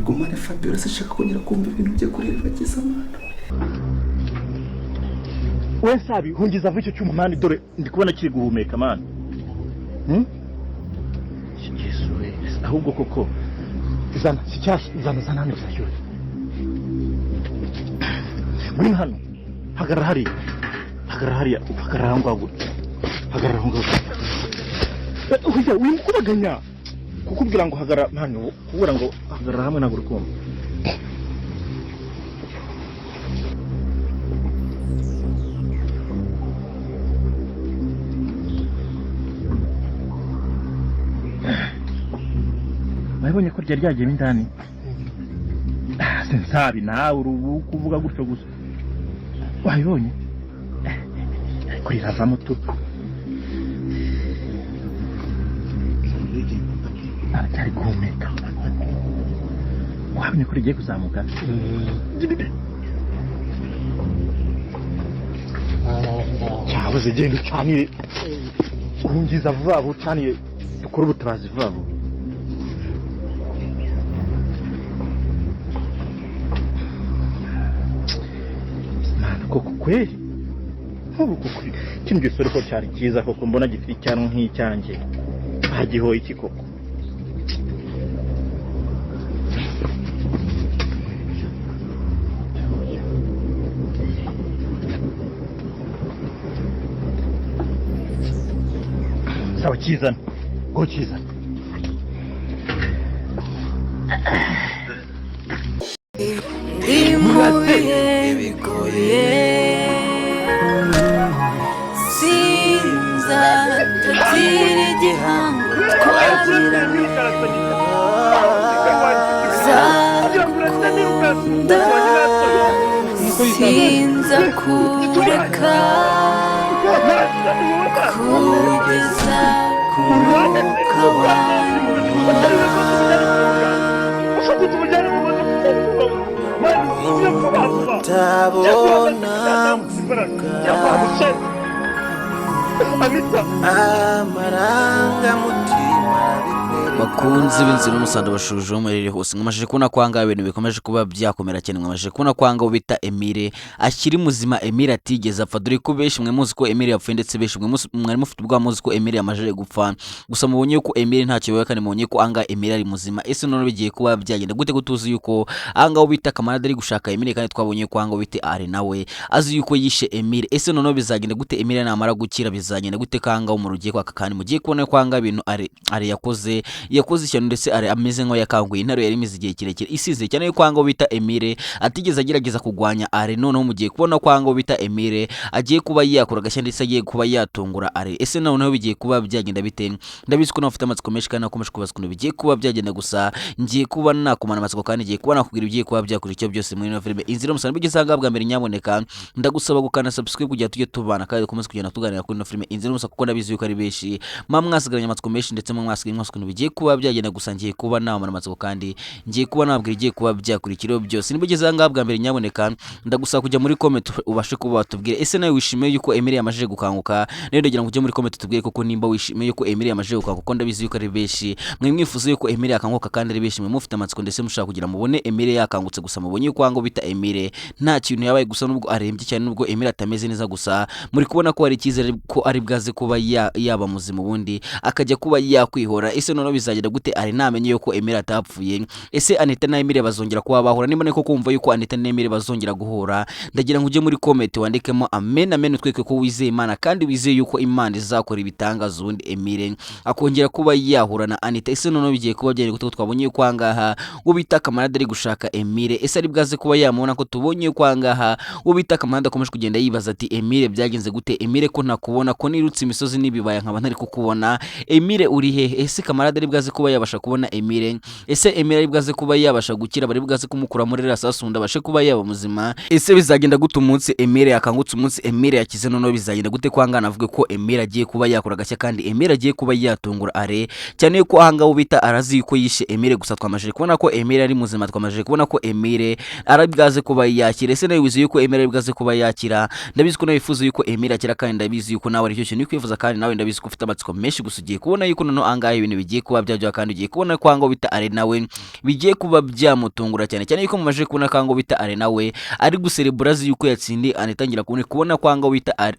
bigumane Fabiola ashaka kongera kumva ibintu bye kuri bagize amana. We sabi hungiza vucyo cyuma mani dore ndi kubona kiri guhumeka mani. Yesu we ahubwo koko zana sicyashye zana hano cyashyuye. Ngwino hano hagarara hariya hagarara aho ngaho hagarara aho ngaho. Uya wimukubaganya kukubwira ngo hagarara hano kubura ngo hagarara hamwe naguru kumva. Wabonye ko ryari ryagiye indani? Sensabi nawe urubu kuvuga gutyo gusa. Wabonye? Kuri ravamo tu. Cyari guhumeka. Wabonye ko rigiye kuzamuka? Cyabuze genda ucanire. Urungiza vuba ucanire dukora ubutabazi vuba. Koko kweli nk'ubu koko kino gisore ko cyari cyiza koko mbona gifite icyano nk'icyanjye bagihoye iki koko. Sawa kizana go kizana sinza kureka kugeza ku mwuka wawe utabona amarangamutima bakunzi b'inzira umusando bashuje umurire hose ngamashije kubona kwanga ibintu bikomeje kuba byakomera cyane ngamashije kubona kwanga ubita Emile akiri muzima. Emile atigeze apfa dore ko beshi mwe muzi ko Emile yapfuye ndetse beshi mwe mwari mufite ubwa muzi ko Emile yamaje gupfa gusa mubonye ko Emile ntacyo bibaye kandi mubonye ko anga Emile ari muzima. Ese none bigiye kuba byagenda gute gutuzi yuko anga ubita Kamarade ari gushaka Emile kandi twabonye ko anga ubite ari nawe azi yuko yishe Emile. Ese none bizagenda gute Emile namara gukira bizagenda gute kanga umurugiye kwa kandi mugiye kubona kwanga ibintu ari yakoze ishyano ndetse ari ameze nko yakanguye intaro yari imizi igihe kirekire isize cyane kwanga bita Emile atigeze agerageza kugwanya are noneho mugiye kubona kwanga bita Emile agiye kuba yakora gashya ndetse agiye kuba yatungura are. Ese noneho bigiye kuba byagenda bite? Ndabizi ko nafite amatsiko menshi kandi nakomeje kubaza kuno bigiye kuba byagenda gusa ngiye kuba nakumana amatsiko kandi ngiye kuba nakubwira ibigiye kuba byakora icyo byose muri ino filime inzira umusana bigisanga bwa mbere nyaboneka ndagusaba gukana subscribe kugira tujye tubana kandi dukomeze kugenda tuganira kuri ino filime inzira umusaka kuko ndabizi yuko ari beshi mwasigaranye amatsiko menshi ndetse mwasigaranye amatsiko bigiye kuba byagenda gusa ngiye kuba namara amatsiko kandi ngiye kuba nabwira igiye kuba byakurikiraho byose nibugeze anga bwa mbere nyaboneka ndagusaba kujya muri comment ubashe kuba watubwire ese nawe wishimiye yuko Emile yamaje gukanguka rero ndagira ngo ujye muri comment tubwire koko nimba wishimiye yuko Emile yamaje gukanguka kuko ndabizi yuko ari beshi mwe mwifuza yuko Emile yakanguka kandi ari beshi mwe mufite amatsiko ndetse mushaka kugira mubone Emile yakangutse gusa mubonye yuko anga bita Emile nta kintu yabaye gusa nubwo arembye cyane nubwo Emile atameze neza gusa muri kubona ko ari cyizere ko ari bwaze kuba yaba muzima ubundi akajya kuba yakwihora. Ese none bizagenda gute ari namenye yuko Emile atapfuye? Ese Anita na Emile bazongera kuba bahura? Nimba niko kumva yuko Anita na Emile bazongera guhura ndagira ngo uje muri comment wandikemo amen tweke ko wizeye Imana kandi wizeye yuko Imana izakora ibitangaza ubundi Emile akongera kuba yahura na Anita. Ese none bigiye kuba byari gute twabonye yuko angaha ubita Kamarade ari gushaka Emile? Ese ari bwaze kuba yamubona ko tubonye yuko angaha ubita Kamarade akomeje kugenda yibaza ati Emile byagenze gute? Emile ko ntakubona ko nirutse imisozi nibibaya nkaba ntari kukubona Emile uri he? Ese Kamarade ari bwaze kuba yabasha kubona Emile? Ese Emile ari bwaze kuba yabasha gukira? Bari bwaze kumukura muri rasasunda bashe kuba yaba muzima? Ese bizagenda gute umunsi Emile yakangutse umunsi Emile yakize none bizagenda gute kwangana avuge ko Emile agiye kuba yakora gashya kandi Emile agiye kuba yatungura are cyane ko ahanga ubita arazi ko yishe Emile gusa twamajije kubona ko Emile ari muzima twamajije kubona ko Emile arabwaze kuba yakira. Ese nawe wizuye yuko Emile aribwaze kuba yakira? Ndabizi ko nawe wifuza yuko Emile akira kandi ndabizi yuko nawe ari cyo kintu kwifuza kandi nawe ndabizi ko ufite amatsiko menshi gusa ugiye kubona yuko none angahe ibintu bigiye kuba byajya kandi ugiye kubona ko ngo bita are nawe bigiye kuba byamutungura cyane cyane yuko mumaje kubona ko ngo bita are nawe ari guserebura yuko yatsindiye anitangira kubona ko ngo bita are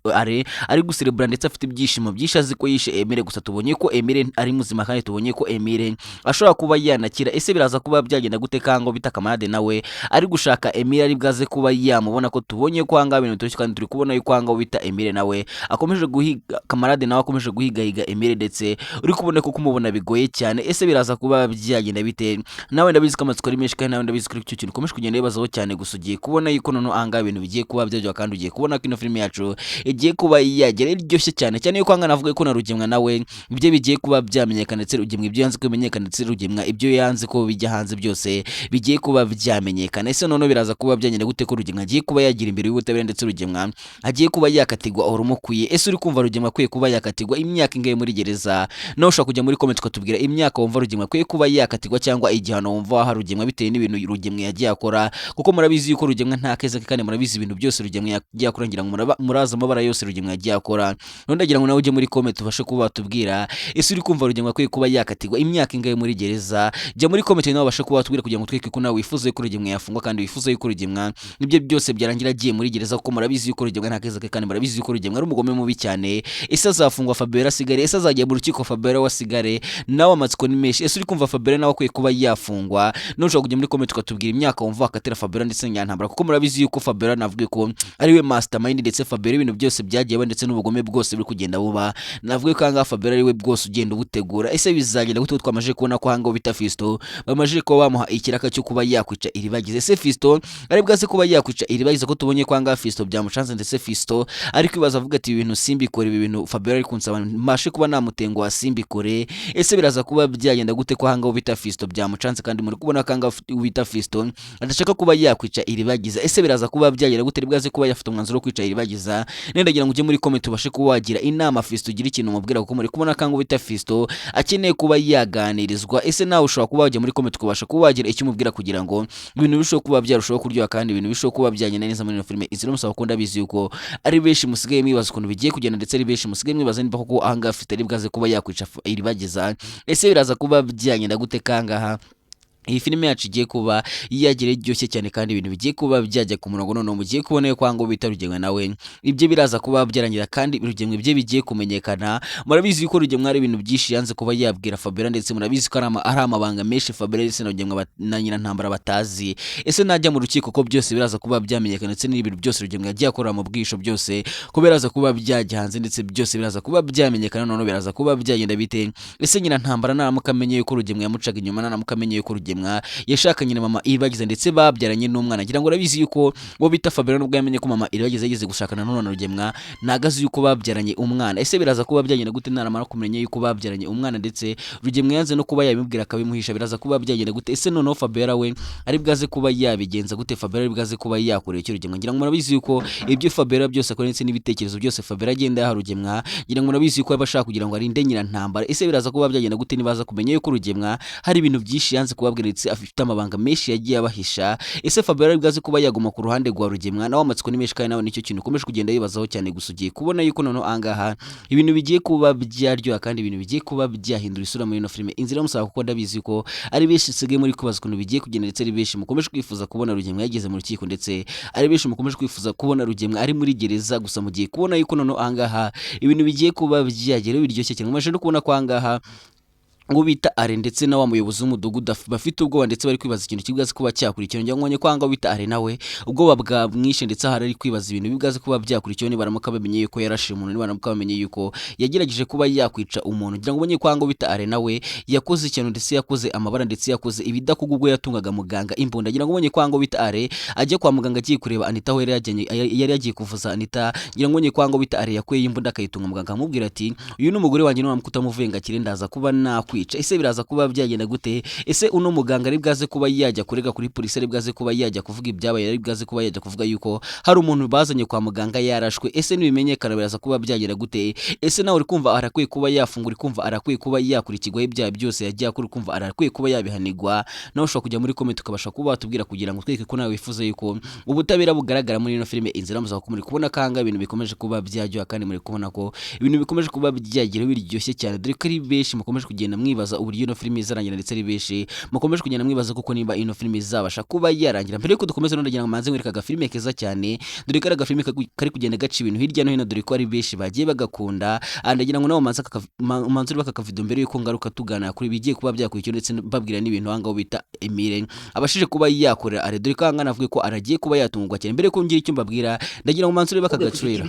ari guserebura ndetse afite ibyishimo byinshi azi ko yishe Emile gusa tubonye ko Emile ari muzima kandi tubonye ko Emile ashobora kuba yanakira ese biraza kuba byagenda gute kango bita kamarade nawe ari gushaka Emile ari bwaze kuba yamubona ko tubonye ko anga ibintu turi kandi turi kubona yuko anga bita Emile nawe akomeje guhiga kamarade nawe akomeje guhiga Emile ndetse uri kubona ko kumubona bigoye cyane ese biraza kuba byagenda bite nawe ndabizi ko amatsiko ari menshi kandi nawe ndabizi ko icyo kintu ukomeje kugenda bibazaho cyane gusa ugiye kubona yuko noneho anga ibintu bigiye kuba byajya kandi ugiye kubona ko ino filime yacu igiye kuba yagera iryoshye cyane cyane yuko anga navuga ko na Rugemwa nawe ibyo bigiye kuba byamenyekana ndetse Rugemwa ibyo yanze ko bimenyekana ndetse Rugemwa ibyo yanze ko bijya hanze byose bigiye kuba byamenyekana ese noneho biraza kuba byagenda gute ko Rugemwa agiye kuba yagira imbere y'ubutabera ndetse Rugemwa agiye kuba yakatigwa urumukwiye ese uri kumva Rugemwa akwiye kuba yakatigwa imyaka ingahe muri gereza nawe ushaka kujya muri comment ukatubwira imyaka wumva Rugemwa akwiye kuba yakatigwa cyangwa igihano wumva ha Rugemwa bitewe n'ibintu Rugemwa yagiye akora kuko murabizi yuko Rugemwa nta keza kandi murabizi ibintu byose Rugemwa yagiye akora ngira ngo muraza amabara yose Rugemwa yagiye akora none ndagira ngo nawe ujye muri comment ubashe kuba watubwira ese uri kumva Rugemwa akwiye kuba yakatigwa imyaka ingahe muri gereza jya muri comment nawe ubashe kuba watubwira kugira ngo tweke ko nawe wifuza ko Rugemwa yafungwa kandi wifuza yuko Rugemwa nibyo byose byarangira agiye muri gereza kuko murabizi yuko Rugemwa nta keza kandi murabizi yuko Rugemwa ari umugome mubi cyane ese azafungwa Fabiola Sigare ese azajya mu rukiko Fabiola wasigare nawe amatsiko ni menshi ese uri kumva Fabiola nawe akwiye kuba yafungwa none ushaka kujya muri comment ukatubwira imyaka wumva akatera Fabiola ndetse nyantambara kuko murabizi yuko Fabiola navuga ko ari we mastermind ndetse Fabiola ibintu byose byagiye ndetse n'ubugome bwose buri kugenda buba navuga ko anga Fabiola ari we bwose ugenda ubutegura ese bizagenda gute twamaje kubona ko hanga bita Fisto bamaje ko bamuha ikiraka cyo kuba yakwica iribagize ese Fisto ari bwaze kuba yakwica iribagize ko tubonye ko hanga Fisto byamucanze ndetse Fisto ari kwibaza avuga ati ibintu simbikore ibi bintu Fabiola ari kunsaba mashe kuba namutengo wa simbikore ese biraza kuba byagenda gute ko hanga bita Fisto byamucanze kandi muri kubona ko hanga bita Fisto adashaka kuba yakwica iribagiza ese biraza kuba byagenda gute bwaze kuba yafite umwanzuro wo kwica iribagiza nendagira ngo ujye muri comment ubashe kuba wagira inama Fisto ugira ikintu umubwira kuko muri kubona kango bita Fisto akeneye kuba yaganirizwa ese nawe ushobora kuba wajya muri comment kubasha kuba wagira icyo umubwira kugira ngo ibintu bishoboka kuba byarushaho kuryoha kandi ibintu bishoboka kuba byagenda neza muri filime izira musaba ko ndabizi yuko ari benshi musigaye mwibaza ukuntu bigiye kugenda ndetse ari benshi musigaye mwibaza niba koko ahanga afite ari bwaze kuba yakwica iribagiza ese biraza kuba byagenda gute kangaha iyi filime yacu igiye kuba yagira iryoshye cyane kandi ibintu bigiye kuba byajya ku murongo none mugiye kubona ko ngo bita Rugemwa nawe ibyo biraza kuba byarangira kandi Rugemwa ibyo bigiye kumenyekana murabizi yuko Rugemwa ari ibintu byinshi yanze kuba yabwira Fabiola ndetse murabizi ko ari amabanga menshi Fabiola ndetse na Rugemwa na nyina ntambara batazi ese najya mu rukiko ko byose biraza kuba byamenyekana ndetse n'ibintu byose Rugemwa yagiye akora mu bwisho byose ko biraza kuba byajya hanze ndetse byose biraza kuba byamenyekana none biraza kuba byagenda bite ese nyina ntambara naramukamenye yuko Rugemwa yamucaga inyuma naramukamenye yuko Rugemwa yashakanye na mama Iribagiza ndetse babyaranye n'umwana ngira ngo urabizi yuko bo bita Fabiola nubwo yamenye ko mama Iribagiza yageze gushakana n'umwana Rugemwa nagazi yuko babyaranye umwana ese biraza kuba byagenda gute naramara kumenya yuko babyaranye umwana ndetse Rugemwa yanze no kuba yabimubwira akabimuhisha biraza kuba byagenda gute ese noneho Fabiola we ari bwaze kuba yabigenza gute Fabiola ari bwaze kuba yakoreye icyo Rugemwa ngira ngo murabizi yuko ibyo Fabiola byose akora ndetse n'ibitekerezo byose Fabiola agenda yaha Rugemwa ngira ngo murabizi yuko abashaka kugira ngo arinde nyina ntambara ese biraza kuba byagenda gute nibaza kumenya yuko Rugemwa hari ibintu byinshi yanze kubabwira ndetse afite amabanga menshi yagiye abahisha ese Fabiola ari bwaze kuba yaguma ku ruhande rwa Rugemwa nawe amatsiko ni menshi kandi nawe nicyo kintu ukomeje kugenda yibazaho cyane gusa ugiye kubona yuko noneho angaha ibintu bigiye kuba byaryoha kandi ibintu bigiye kuba byahindura isura muri ino filime inzira musaba kuko ndabizi ko ari benshi sigaye muri kubaza ukuntu bigiye kugenda ndetse ari benshi mukomeje kwifuza kubona Rugemwa yageze mu rukiko ndetse ari benshi mukomeje kwifuza kubona Rugemwa ari muri gereza gusa mugiye kubona yuko noneho angaha ibintu bigiye kuba byagera biryoshye cyane mumaje no kubona ko angaha ngo bita are ndetse na wa muyobozi w'umudugudu bafite ubwoba ndetse bari kwibaza ikintu kibwaze kuba cyakurikira ngira ngo kwanga bita are nawe ubwoba bwamwishe ndetse hari kwibaza ibintu bibwaze kuba byakurikiye ni baramuka bamenye yuko yarashe umuntu ni baramuka bamenye yuko yagerageje kuba yakwica umuntu ngira ngo bonye kwanga bita are nawe yakoze ikintu ndetse yakoze amabara ndetse yakoze ibidakugubwo yatungaga muganga imbunda ngira ngo bonye kwanga bita are ajye kwa muganga agiye kureba Anita aho yari yagiye kuvuza Anita ngira ngo bonye kwanga bita are yakuye imbunda akayitunga muganga amubwira ati uyu ni umugore wanjye n'uwa mukutamuvenga kire ndaza kuba nakwica ese biraza kuba byagenda gute ese uno muganga ari bwaze kuba yajya kurega kuri police ari bwaze kuba yajya kuvuga ibyabaye ari bwaze kuba yajya kuvuga yuko hari umuntu bazanye kwa muganga yarashwe ese nibimenyekana biraza kuba byagenda gute ese nawe uri kumva arakwiye kuba yafungura uri kumva arakwiye kuba yakurikirwa ibyaha byose yagiye akora kumva arakwiye kuba yabihanirwa nawe ushobora kujya muri comment ukabasha kuba watubwira kugira ngo tweke ko nawe wifuza yuko ubutabera bugaragara muri ino filime inzira muza ko muri kubona kanga ibintu bikomeje kuba byajya kandi muri kubona ko ibintu bikomeje kuba byagira biryoshye cyane dore ko ari benshi mukomeje kugenda mwibaza uburyo ino filime izarangira ndetse ari benshi mukomeje kugenda mwibaza kuko nimba ino filime izabasha kuba yarangira. Mbere yuko dukomeza ndagira ngo manze nkwereka agafilime keza cyane, dore ko ari agafilime kari kugenda gaca ibintu hirya no hino, dore ko ari benshi bagiye bagakunda. Ndagira ngo nawe manze ureba aka video mbere yuko ngaruka tugana kuri bigiye kuba byakurikiye ndetse babwira n'ibintu hangaho bita Emile abashije kuba yakorera are, dore ko hangana avuga ko aragiye kuba yatungurwa cyane. Mbere yuko ngira icyo mbabwira ndagira ngo manze ureba aka gacurera.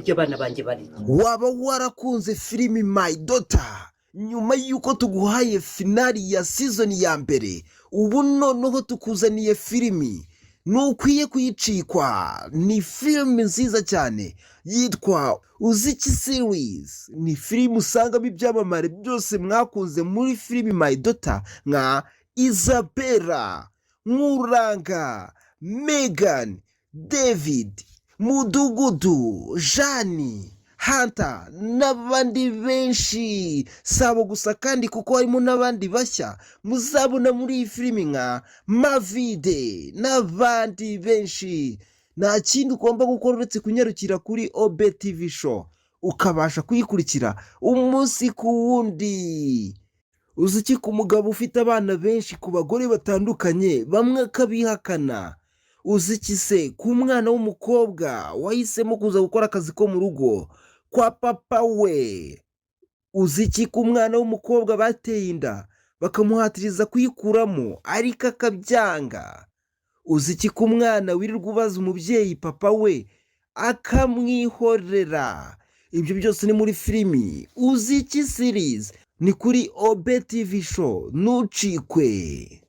Waba warakunze filimi My Daughter nyuma yuko tuguhaye finali ya season ya mbere, ubu noneho tukuzaniye filimi nukwiye kuyicikwa. Ni filimi nziza cyane yitwa Uziki series. Ni filimi usangamo ibyamamare byose mwakunze muri filimi My Daughter nka Isabella, Nkuranga, Megan, David, Mudugudu, Jani, Hunter n'abandi benshi. Sabo gusa kandi kuko harimo n'abandi bashya muzabona muri iyi filimi nka Mavide n'abandi benshi. Nta kindi ugomba gukora uretse kunyarukira kuri OBTV show ukabasha kuyikurikira umunsi ku wundi. Uziki ku mugabo ufite abana benshi, ku bagore batandukanye bamwe akabihakana. Uziki se ku mwana w'umukobwa wahisemo kuza gukora akazi ko mu rugo kwa papa we. Uziki ku mwana w'umukobwa bateye inda bakamuhatiriza kuyikuramo ariko akabyanga. Uziki ku mwana wirirwa ubaza umubyeyi papa we akamwihorera. Ibyo byose ni muri filimi Uziki series, ni kuri OBTV show, nucikwe.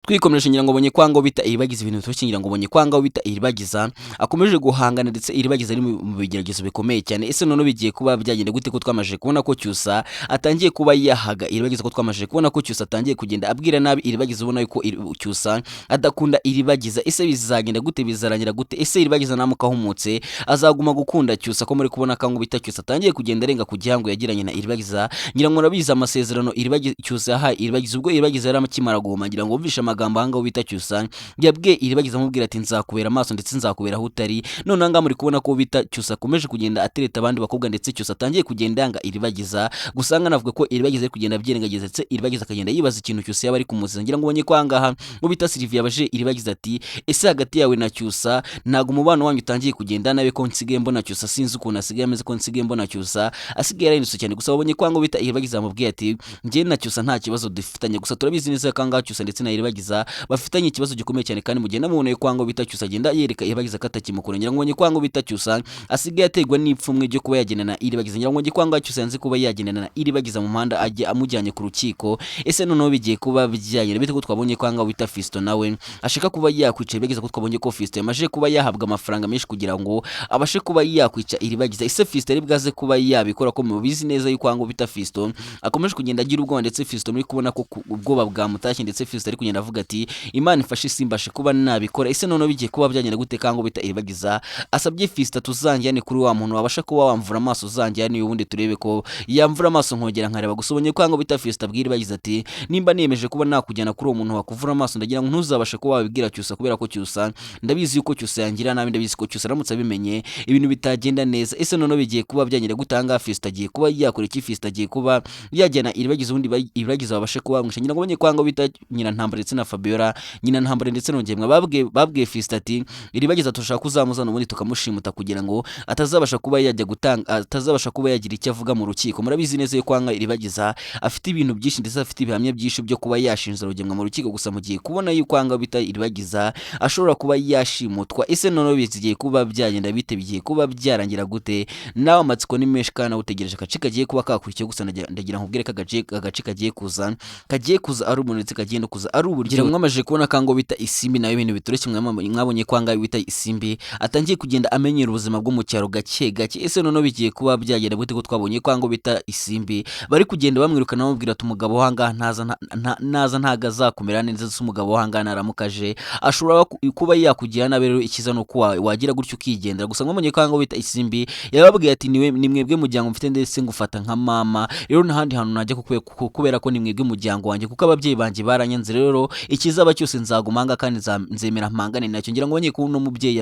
Twikomeje ngira ngo bonye kwanga bita iribagiza ibintu tukingira ngo bonye kwanga bita iribagiza akomeje guhangana ndetse iribagiza ari mu bigeragezo bikomeye cyane. Ese none bigiye kuba byagenda gute ko twamaje kubona ko Cyusa atangiye kuba yahaga iribagiza, ko twamaje kubona ko Cyusa atangiye kugenda abwira nabi iribagiza, ubona yuko Cyusa adakunda iribagiza. Ese bizagenda gute, bizarangira gute? Ese iribagiza namukahumutse azaguma gukunda Cyusa ko muri kubona kango bita Cyusa atangiye kugenda arenga ku gihango yagiranye na iribagiza. Ngira ngo nabiza amasezerano iribagiza Cyusa yahaye iribagiza, ubwo iribagiza yaramukimara guhuma. Ngira ngo umvisha amagambo hangaho bita Cyusa yabwiye iribagiza amubwira ati nzakubera amaso ndetse nzakubera aho utari. None anga muri kubona ko bita Cyusa akomeje kugenda atereta abandi bakobwa ndetse Cyusa atangiye kugenda yanga iribagiza. Gusanga navuga ko iribagiza ari kugenda byirengagiza ndetse iribagiza akagenda yibaza ikintu Cyusa yaba ari kumuziza. Ngira ngo bonye kwangaha ngo bita Sylvia yabaje iribagiza ati ese hagati yawe na Cyusa ntago umubano wanyu utangiye kugenda nabe ko nsigaye mbona Cyusa sinzi ukuntu asigaye ameze, ko nsigaye mbona Cyusa asigaye yarahindutse cyane. Gusa bonye kwanga bita iribagiza amubwiye ati njye na Cyusa nta kibazo dufitanye, gusa turabizi neza kanga Cyusa ndetse na iribagiza bafitanye ikibazo gikomeye cyane kandi mugenda mubone kwanga bita Cyusa agenda yereka iribagiza katakimukura. Ngira ngo bonye kwanga bita Cyusa asigaye ategwa n'ipfumwe ryo kuba yagenana iribagiza. Ngira ngo bonye kwanga Cyusa yanze kuba yagenana iribagiza mu muhanda ajye amujyanye ku rukiko. Ese noneho bigiye kuba byagenda bite ko twabonye kwanga bita Fisto nawe ashaka kuba yakwica iribagiza, ko twabonye ko Fisto yamaje kuba yahabwa amafaranga menshi kugira ngo abashe kuba yakwica iribagiza. Ese Fisto ari bwaze kuba yabikora ko mubizi neza yuko kwanga bita Fisto akomeje kugenda agira ubwoba ndetse Fisto muri kubona ko ubwoba bwamutashye ndetse Fisto ari kugenda avuga ati Imana ifashe simbashe kuba nabikora. Ese noneho bigiye kuba byagenda gute kango bita iribagiza asabye Fisto tuzanjyane kuri wa muntu wabasha kuba wamvura amaso, uzanjyane ubundi turebe ko yamvura amaso nkongera nkareba. Gusobonye kwango bita Fisto abwira iribagiza ati nimba niyemeje kuba nakujyana kuri uwo muntu wakuvura amaso ndagira ngo ntuzabashe kuba wabibwira Cyusa, kubera ko Cyusa ndabizi yuko Cyusa yangira nabi, ndabizi ko Cyusa aramutse abimenye ibintu bitagenda neza. Ese noneho bigiye kuba byagenda gutanga Fisto agiye kuba yakora iki? Fisto agiye kuba yajyana iribagiza ubundi iribagiza babashe kuba bamwisha. Ngira ngo bonye kwango bita nyina Ntambara ndetse na Fabiola nyina Ntambara ndetse n'ongemwe babwiye Fisto ati iribagiza tushaka kuzamuzana ubundi tukamushimuta kugira ngo atazabasha kuba yajya gutanga, atazabasha kuba yagira icyo avuga mu rukiko. Murabizi neza yuko kwanga iribagiza afite ibintu byinshi ndetse afite ibihamya byinshi byo kuba yashinja rugemwa mu rukiko. Gusa mugiye kubona yuko kwanga bita iribagiza ashobora kuba yashimutwa. Ese noneho bigiye kuba byagenda bite, bigiye kuba byarangira gute? Nawe amatsiko ni menshi kana utegereje agace kagiye kuba kakurikiye. Gusa ndagira nkubwire ko agace kagiye kuza ari umuntu ndetse kagiye no kuza ari uburyo mwamaje kubona kango bita Isimbi nawe ibintu bitureke mwabonye kwanga bita Isimbi atangiye kugenda amenyera ubuzima bwo mu cyaro gake gake. Ese noneho bigiye kuba byagenda gute ko twabonye kwango bita Isimbi bari kugenda bamwirukana bamubwira ati umugabo wahanga naza ntaga azakumera neza, umugabo wahanga naramukaje ashobora kuba yakugira nabe. Rero ikiza no kuba wagira gutyo ukigendera. Gusa mwabonye kwango bita Isimbi yababwiye ati ni mwebwe mujyango mfite ndetse ngufata nka mama, rero ntahandi hantu najya kubera ko ni mwebwe mujyango wanjye kuko ababyeyi banjye baranyanze. Rero ikizaba cyose nzagumanga kandi nzemera mpangane nacyo. Ngira ngo bonye ko uno mubyeyi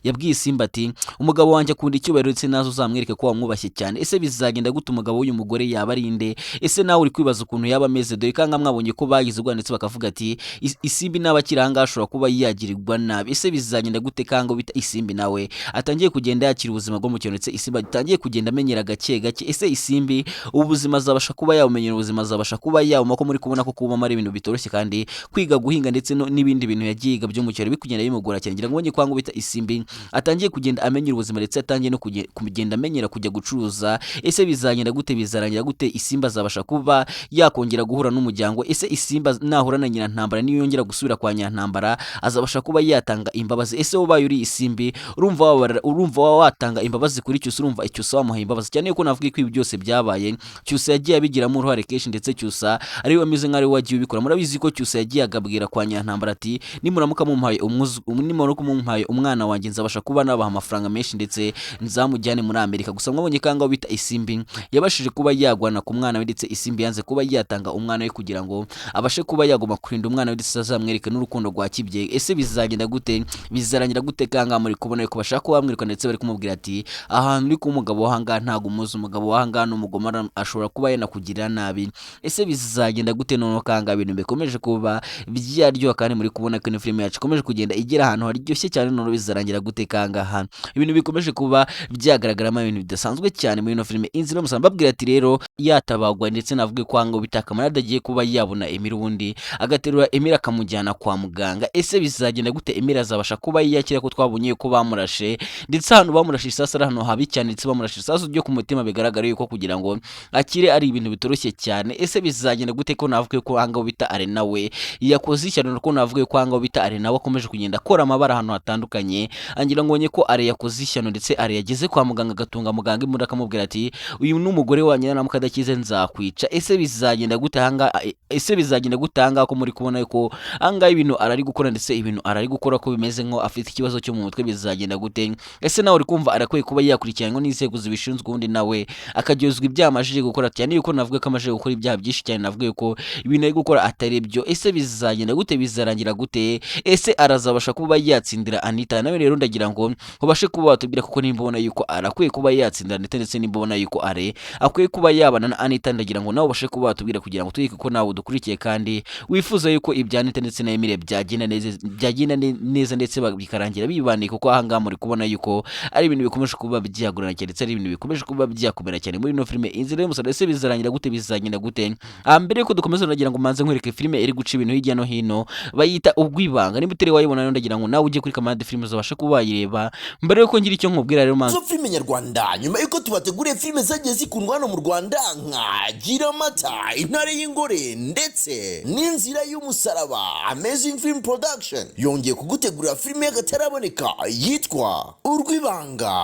yabwiye Simba ati umugabo wanjye akunda icyubahiro ndetse nazo uzamwereke ko wamwubashye cyane. Ese bizagenda gute umugabo w'uyu mugore yaba ari inde? Ese nawe uri kwibaza ukuntu yaba ameze, dore kanga mwabonye ko bagize ubwa ndetse bakavuga ati Isimbi n'abakiranga ashobora kuba yagirirwa nabi. Ese bizagenda gute kanga bita Isimbi nawe atangiye kugenda yakira ubuzima bwo mu cyaro ndetse Isimbi atangiye kugenda amenyera gake gake. Ese Isimbi ubuzima azabasha kuba yawumenyera, ubuzima azabasha kuba yawuma ko muri kubona ko kuba ari ibintu bitoroshye kandi kwiga guhinga ndetse n'ibindi bintu yagiye byo mu cyaro bikugenda bimugora cyane. Ngira ngo bonye kwanga bita Isimbi atangiye kugenda amenyera ubuzima ndetse atangiye no kugenda amenyera kujya gucuruza. Ese bizagenda gute, bizarangira gute Isimbi azabasha kuba yakongera guhura n'umuryango? Ese Isimbi nahura na Nyirantambara niyo yongera gusubira kwa Nyirantambara azabasha kuba yatanga imbabazi? Ese wobaye uri Isimbi urumva watanga imbabazi kuri Cyusa, urumva Cyusa wamuhaye imbabazi cyane yuko navuga ko ibi byose byabaye Cyusa yagiye abigiramo uruhare kenshi ndetse Cyusa ari we ameze nk'ari wagiye ubikora. Murabizi ko Cyusa yagiye agabwira kwa Nyirantambara ati nimuramuka mumpaye umwana wanjye nzabasha kuba nabaha amafaranga menshi ndetse nzamujyane muri Amerika. Gusa mwabonye kanga bita Isimbi yabashije kuba yagwana ku mwana we ndetse Isimbi yanze kuba yatanga umwana we kugira ngo abashe kuba yagoma kurinda umwana we ndetse azamwereke n'urukundo rwa kibyeyi. Ese bizagenda gute, bizarangira gute kanga muri kubona ko bashaka kuba bamwirika ndetse bari kumubwira ati ahantu uri ku mugabo wahanga ntago umuzi, umugabo wahanga n'umugoma ashobora kuba yanakugirira nabi. Ese bizagenda gute noneho kanga ibintu bikomeje kuba byaryoha kandi muri kubona ko film yacu ikomeje kugenda igera ahantu haryoshye cyane. Noneho bizarangira gute kanga hano ibintu bikomeje kuba byagaragaramo ibintu bidasanzwe cyane muri ino film Inzira y'Umusaraba. Babwira ati rero yatabagwa ndetse navuge kwanga bitakamara adagiye kuba yabona Emira ubundi agaterura Emira akamujyana kwa muganga. Ese bizagenda gute Emira azabasha kuba yakira ko twabonye ko bamurashe ndetse hano bamurashe isasa hano habi cyane ndetse bamurashe isasu ryo ku mutima bigaragara yuko kugira ngo akire ari ibintu bitoroshye cyane. Ese bizagenda gute ko navuge ko hanga bita Arena we yakoze ishyano, ko navuge ko hanga bita Arena we akomeje kugenda akora amabara hano hatandukanye. Angira ngo bonye ko Are yakoze ishyano ndetse Are yageze kwa muganga agatunga muganga imura akamubwira ati uyu n'umugore wanjye namuka adakize nzakwica. Ese bizagenda gute hanga, ese bizagenda gute hanga ko muri kubona ko hanga ibintu arari gukora ndetse ibintu arari gukora ko bimeze nko afite ikibazo cyo mu mutwe? Bizagenda gute? Ese nawe uri kumva arakwiye kuba yakurikiranwa n'inzego zibishinzwe ubundi nawe akagyozwa ibyaha amajije gukora cyane yuko navuga ko amajije gukora ibyaha byinshi cyane, navuga ko ibintu ari gukora atari byo. Ese bizagenda gute, bizarangira gute? Ese arazabasha kuba yatsindira Anita? Nawe rero ndagira ngo ubashe kuba watubwira kuko nimba ubona yuko arakwiye kuba yatsindira Anita ndetse nimba ubona yuko Are akwiye kuba yabana na Anita, ndagira ngo nawe ubashe kuba watubwira kugira ngo tuyike ko nawe udukurikiye kandi wifuza yuko ibya Anita ndetse na Emile byagenda neza ndetse bikarangira bibaniye, kuko ahangaha muri kubona yuko ari ibintu bikomeje kuba byagurana cyane ndetse ari ibintu bikomeje kuba byakomera cyane muri ino filime Inzira y'Umusaraba. Ese bizarangira gute, bizagenda gute? Mbere yuko dukomeza ndagira ngo manze nkwereke filime iri guca ibintu hirya no hino bayita Ubwibanga. Niba utari wayibona rero ndagira ngo nawe ujye kuri Kamande Filime uzabasha kuba wayireba. Mbere yuko ngira icyo nkubwira rero manze filime nyarwanda, nyuma yuko tubateguriye filime zagiye zikundwa hano mu Rwanda nka Giramata, Intare y'Ingore ndetse n'Inzira y'Umusaraba, Amazing Film Production yongeye kugutegurira filime y'akataraboneka yitwa Urwibanga.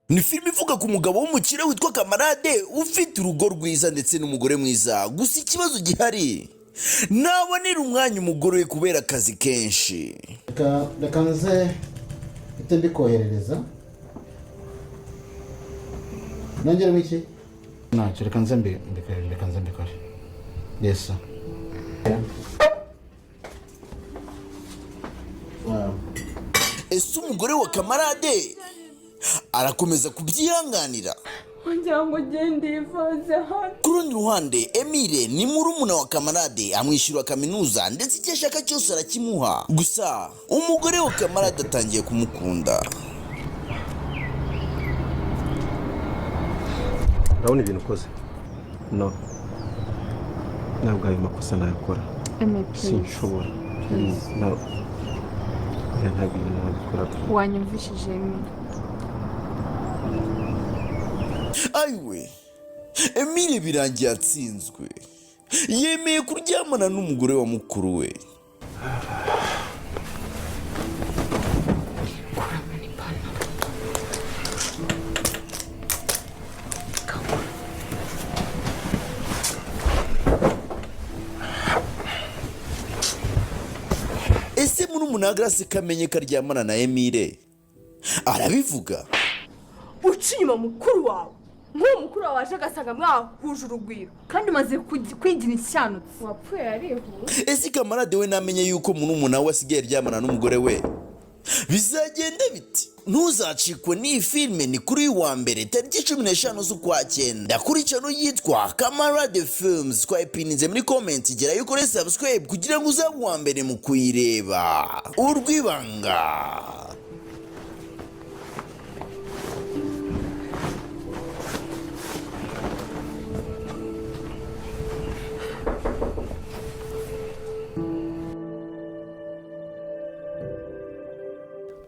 Ni filime ivuga ku mugabo w'umukire witwa Kamarade ufite urugo rwiza ndetse n'umugore mwiza. Gusa ikibazo gihari nabonera umwanya umugore we kubera akazi kenshi. Reka nze ite mbikoherereza. Nongera iki? Ntacyo, reka nze mbikore. Yes. Wow. Ese umugore wa Kamarade arakomeza kubyihanganira? Ngira ngo gende ivaze hano. Ku rundi ruhande Emile ni murumuna wa Kamarade, amwishyura kaminuza ndetse icyo ashaka cyose arakimuha. Gusa umugore wa Kamarade atangiye kumukunda. Urabona ibintu ukoze? No, ntabwo ayo makosa nayakora. Sinshobora. No, ntabwo ibintu nabikora. Wanyumvishije Emile? Ayiwe, Emile birangiye atsinzwe, yemeye kuryamana n'umugore wa mukuru we. Ese murumuna Grace kamenye karyamana na Emile arabivuga? Ucinyuma mukuru wawe nk'uwo mukuru wawe waje agasanga mwahuje urugwiro kandi umaze kwigira isyanutse wapfuye arihuse. Ese kamarade we namenye yuko umuntu we asigaye aryamana n'umugore we bizagenda biti? Ntuzacikwe n'iyi filime, ni kuri wa mbere tariki 15 z'Ukwakenda kuri channel yitwa Kamarade Films. Twayipininze muri comment, gera yuko re subscribe kugira ngo uzabe wa mbere mu kuyireba. Urwibanga.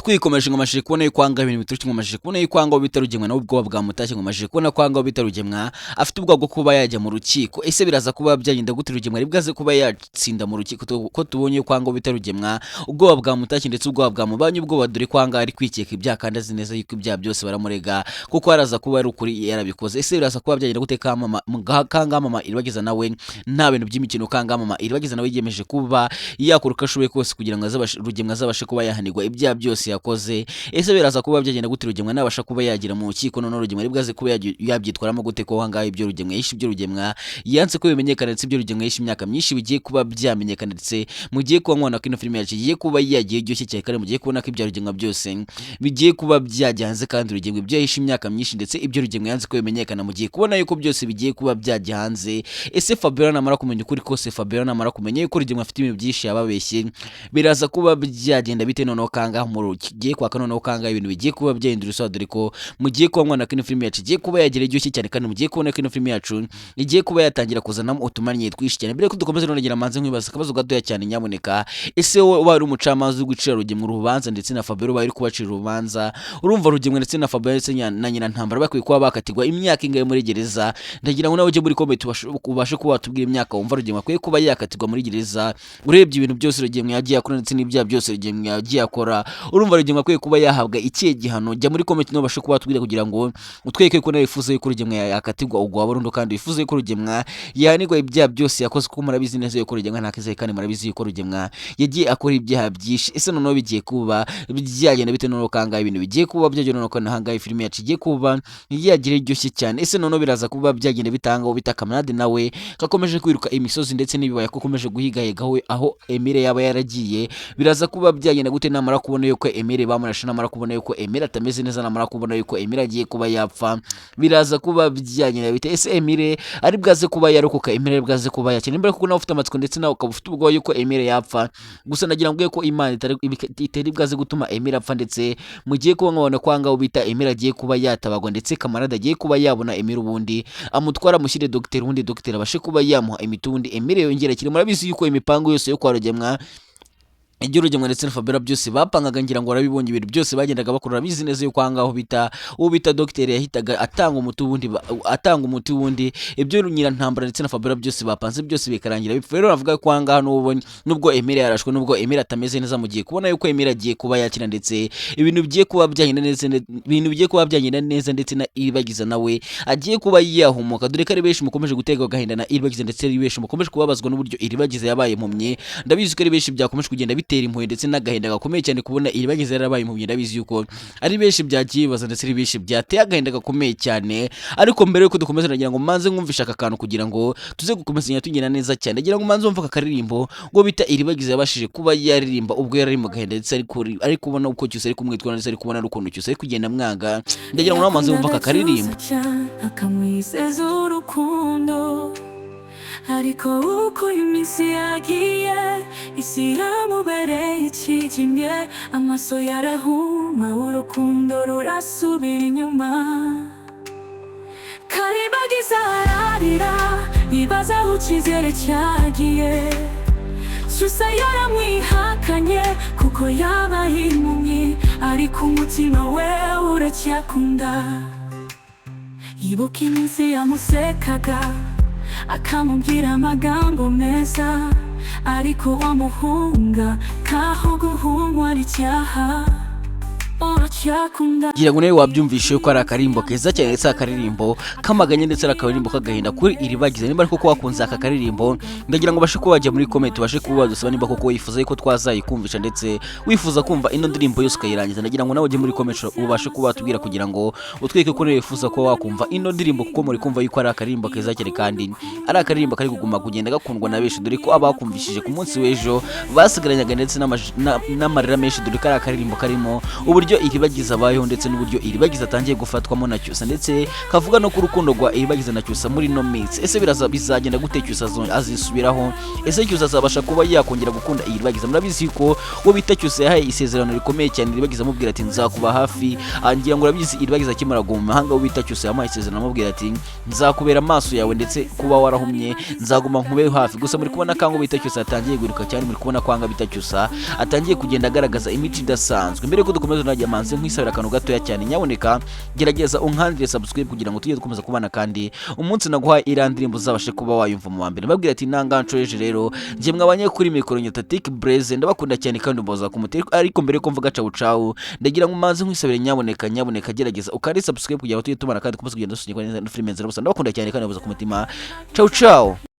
twikomeje ngomashije kubona yuko anga ibintu bituruka ngomashije kubona yuko anga bitarugemwa na ubwo bwamutashye ngomashije kubona ko anga bitarugemwa afite ubwo bwo kuba yajya mu rukiko. Ese biraza kuba byagenda guturugemwa ribwaze kuba yatsinda mu rukiko ko tubonye ko anga bitarugemwa ubwo bwamutashye ndetse ubwo bwamubanye ubwo badure ko anga ari kwikeka ibya kandi azi neza yuko ibya byose baramurega kuko araza kuba ari ukuri yarabikoze. Ese biraza kuba byagenda gute kanga mama iribageza nawe nta bintu by'imikino kanga mama iribageza nawe yiyemeje kuba yakuruka ashoboye kose kugira ngo rugemwa azabashe kuba yahanirwa ibya byose yakoze. Ese biraza kuba byagenda gute rugemwa nabasha kuba yagira mu rukiko none rugemwa ribwaze kuba yabyitwaramo gute ko hangaye ibyo rugemwa yishi ibyo rugemwa yanse ko bimenyekana ndetse ibyo rugemwa yishi imyaka myinshi bigiye kuba byamenyekana ndetse mugiye kuba mwana kino filime yagiye kuba yagiye ryoshye cyane kare mugiye kubona ko ibyo rugemwa byose bigiye kuba byajyanze kandi rugemwa ibyo yishi imyaka myinshi ndetse ibyo rugemwa yanze ko bimenyekana mugiye kubona yuko byose bigiye kuba byajya hanze. Ese Fabiola namara kumenya ukuri kose Fabiola namara kumenya yuko rugemwa afite ibintu byinshi yababeshye biraza kuba byagenda bite none kanga mu giye kwa kanono kanga ibintu bigiye kuba byahindura isura dore ko mugiye kuba mwana kino filime yacu igiye kuba yagira ryoshye cyane kandi mugiye kubona kino filime yacu igiye kuba yatangira kuzanamo utumanye twishi cyane mbere ko dukomeza nonegera manze nkwibaza akabazo gatoya cyane nyamuneka. Ese wowe wari umucamanza ugucira rugemwa urubanza ndetse na Fabiola bari kubacira urubanza urumva rugemwa ndetse na Fabiola ndetse na nyina ntambara bakwiye kuba bakatigwa imyaka ingahe muri gereza? Ndagira ngo nawe uje muri comment ubashe kuba watubwira imyaka wumva rugemwa akwiye kuba yakatigwa muri gereza urebye ibintu byose rugemwa yagiye akora ndetse n'ibya byose rugemwa yagiye akora urumva rugemwa akwiye kuba yahabwa ikihe gihano? Jya muri comment no bashe kuba watubwira kugira ngo utweke ko nawe wifuza yuko rugemwa yakatigwa ugwa burundu kandi wifuza yuko rugemwa yahanirwa ibyaha byose yakoze kuko murabizi neza yuko rugemwa ntakize kandi murabizi yuko rugemwa yagiye akora ibyaha byinshi. Ese noneho bigiye kuba byagenda bite noneho kanga ibintu bigiye kuba byagenda noneho ko nahanga filime yacu igiye kuba yagira iryoshye cyane. Ese noneho biraza kuba byagenda bitanga ubita Kamarade nawe kakomeje kwiruka imisozi ndetse n'ibibaya kokomeje guhigahigaho aho Emile yaba yaragiye biraza kuba byagenda gute namara kubona yuko Emile bamurashe namara kubona yuko Emile atameze neza namara kubona yuko Emile agiye kuba yapfa biraza kuba byagenda bite? Ese Emile ari bwaze kuba yarokoka Emile bwaze kuba yakira mbere kuko nawe ufite amatsiko ndetse nawe ukaba ufite ubwoba yuko Emile yapfa gusa nagira ngo ko Imana itari bwaze gutuma Emile apfa ndetse mugiye kuba nkabona kwanga ubita Emile agiye kuba yatabagwa ndetse Kamarade agiye kuba yabona Emile ubundi amutwara mushyire dogiteri ubundi dogiteri abashe kuba yamuha imiti ubundi Emile yongera kiri murabizi yuko imipango yose yo kwa rugemwa ibyo rugemwa ndetse na Fabiola byose bapangaga ngira ngo arabibonye ibintu byose bagendaga bakora bizi neza yuko hangaho bita dogiteri yahitaga atanga umuti wundi ibyo nyira ntambara ndetse na Fabiola byose bapanze byose bikarangira bipfa. Rero navuga ko hangaho nubwo Emile yarashwe nubwo Emile atameze neza mugiye kubona yuko Emile agiye kuba yakira ndetse ibintu bigiye kuba byagenda neza ndetse na iribagiza nawe agiye kuba yahumuka dore ko ari benshi mukomeje gutega gahinda na iribagiza ndetse ari benshi mukomeje kubabazwa n'uburyo iribagiza yabaye impumye. Ndabizi ko ari benshi byakomeje kugenda bitera impuhwe ndetse n'agahinda gakomeye cyane kubona iribagiza yarabaye impumye. Ndabizi yuko ari benshi byagiye baza ndetse ari benshi byateye agahinda gakomeye cyane ariko mbere yuko dukomeza nagira ngo manze mwumvisha aka kantu kugira ngo tuze gukomezanya tugenda neza cyane. Nagira ngo manze umva akaririmbo ngo bita iribagiza yabashije kuba yaririmba ubwo yari mu gahinda ndetse ari kubona uko cyose ari kumwitwara ndetse ari kubona urukundo cyose ari kugenda mwanga. Ndagira ngo manze umva aka karirimbo akamwizeza urukundo ariko uko iminsi yagiye isi yamubereye ikijimye amaso yarahuma urukundo rurasubira inyuma. Karibagiza ararira yibaza aho icyizere cyagiye Susa yaramwihakanye kuko yabaye impumyi ariko umutima we uracyakunda. Yibuka iminsi yamusekaga akamubwira amagambo meza ariko wamuhunga kaho guhungwa ari icyaha. uracyakunda. ngira ngo nawe wabyumvishe ko ari akarimbo keza cyane ndetse akaririmbo kamaganye ndetse ari akaririmbo kagahinda kuri iribagiza. Niba ariko ko wakunze aka karirimbo ndagira ngo bashe kuba wajya muri comment bashe kuba badusaba niba koko wifuza ko twazayikumvisha ndetse wifuza kumva ino ndirimbo yose ukayirangiza. Ndagira ngo nawe ujye muri comment ubashe kuba watubwira kugira ngo utwike ko wifuza ko wakumva ino ndirimbo kuko muri kumva yuko ari akarimbo keza cyane kandi ari akaririmbo kari kuguma kugenda gakundwa na benshi dore ko abakumvishije ku munsi w'ejo basigaranyaga ndetse n'amarira menshi dore ko ari akaririmbo karimo uburyo iribagiza abayeho ndetse n'uburyo iribagiza atangiye gufatwamo na Cyusa ndetse kavuga no ku rukundo rwa iribagiza na Cyusa muri no minsi. Ese bizagenda gute Cyusa azisubiraho? Ese Cyusa azabasha kuba yakongera gukunda iribagiza? Murabizi ko uwo bita Cyusa yahaye isezerano rikomeye cyane iribagiza amubwira ati nzakuba hafi. Angira ngo urabizi iribagiza akimara mu mahanga uwo bita Cyusa yamuhaye isezerano amubwira ati nzakubera amaso yawe ndetse kuba warahumye nzaguma nkube hafi. Gusa muri kubona kango bita Cyusa atangiye guruka cyane, muri kubona kwanga bita Cyusa atangiye kugenda agaragaza imico idasanzwe. Mbere ko dukomeza najya manze nkwisabira akantu gatoya cyane, nyaboneka gerageza unkandire subscribe kugira ngo tujye dukomeza kubana kandi umunsi naguhaye irandirimbo uzabashe kuba wayumva mu wambere. Babwira ati nangancoreje rero ngiye mwabanye kuri mikoro Nyatatic Blaze ndabakunda cyane kandi mboza ku muteri. Ariko mbere ko mvuga cawu cawu ndagira ngo manze nkwisabire nyaboneka gerageza ukari subscribe kugira ngo tujye tubana kandi dukomeze kugenda dusunikwa neza na filime nzira. Ndabakunda cyane kandi mboza ku mutima. Cawu cawu.